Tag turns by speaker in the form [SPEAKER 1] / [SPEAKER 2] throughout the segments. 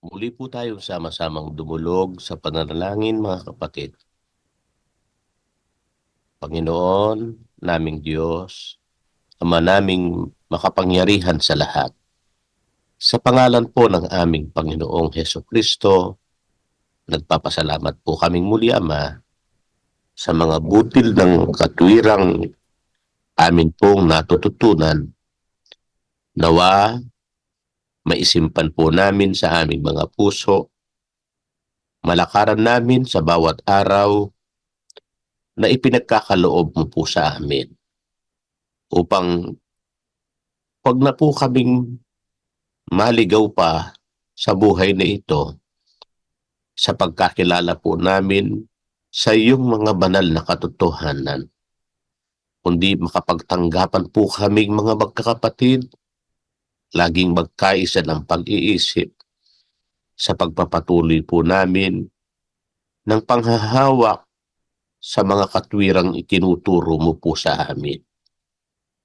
[SPEAKER 1] Muli po tayong sama-samang dumulog sa pananalangin mga kapatid. Panginoon, naming Diyos, Ama naming makapangyarihan sa lahat. Sa pangalan po ng aming Panginoong Hesukristo, nagpapasalamat po kaming muli, Ama, sa mga butil ng katwirang amin pong natututunan. Nawa, maisimpan po namin sa aming mga puso, malakaran namin sa bawat araw na ipinagkakaloob mo po sa amin upang wag na po kaming maligaw pa sa buhay na ito sa pagkakilala po namin sa iyong mga banal na katotohanan, kundi makapagtanggapan po kaming mga magkakapatid, laging magkaisa ng pag-iisip sa pagpapatuloy po namin ng panghahawak sa mga katwirang itinuturo mo po sa amin.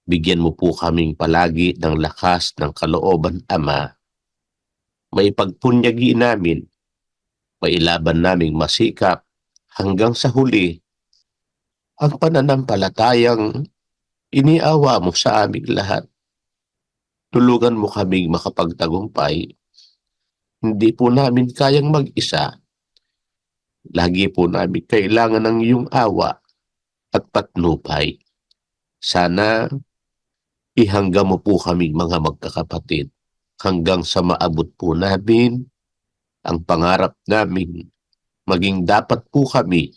[SPEAKER 1] Bigyan mo po kaming palagi ng lakas ng kalooban, Ama. Maipagpunyagi namin, mailaban naming masikap hanggang sa huli ang pananampalatayang iniawa mo sa aming lahat. Tulungan mo kaming makapagtagumpay. Hindi po namin kayang mag-isa. Lagi po namin kailangan ng iyong awa at patnupay. Sana ihangga mo po kaming mga magkakapatid hanggang sa maabot po namin ang pangarap namin, maging dapat po kami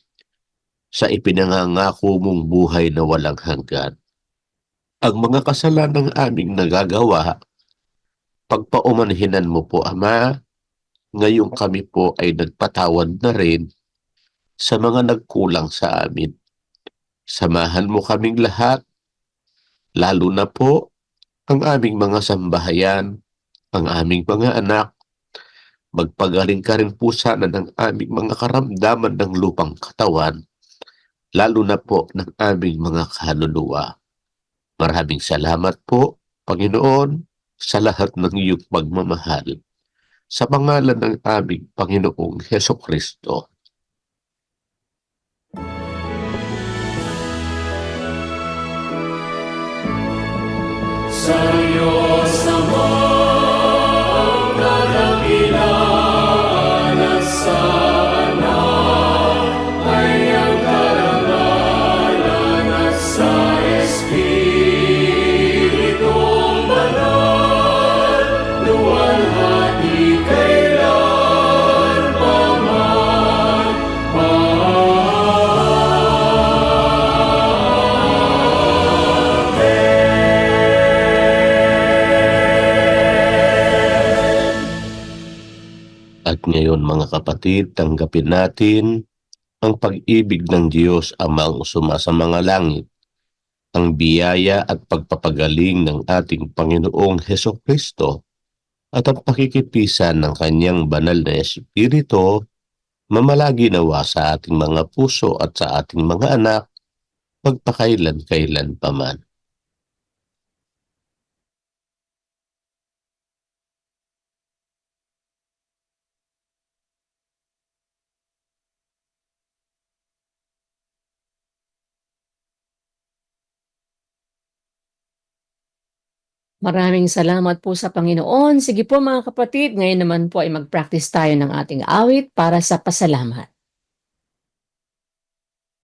[SPEAKER 1] sa ipinangangako mong buhay na walang hanggan. Ang mga kasalanang aming nagagawa, pagpaumanhinan mo po, Ama. Ngayong kami po ay nagpatawad na rin sa mga nagkulang sa amin. Samahan mo kaming lahat, lalo na po ang aming mga sambahayan, ang aming mga anak. Magpagaling ka rin po sana ng aming mga karamdaman ng lupang katawan, lalo na po ng aming mga kaluluwa. Maraming salamat po, Panginoon, sa lahat ng iyong pagmamahal. Sa pangalan ng aming Panginoong Hesukristo.
[SPEAKER 2] Sa Diyos Ama ang kadakilaan at sa Anak ay ang karangalan at sa Espiritong Banal, luwalhati kailanpaman.
[SPEAKER 1] At ngayon mga kapatid, tanggapin natin ang pag-ibig ng Diyos Amang suma sa mga langit, ang biyaya at pagpapagaling ng ating Panginoong Hesukristo at ang pakikipisan ng kanyang banal na Espiritu mamalagi nawa sa ating mga puso at sa ating mga anak magpakailan-kailan paman.
[SPEAKER 3] Maraming salamat po sa Panginoon. Sige po mga kapatid, ngayon naman po ay mag-practice tayo ng ating awit para sa pasalamat.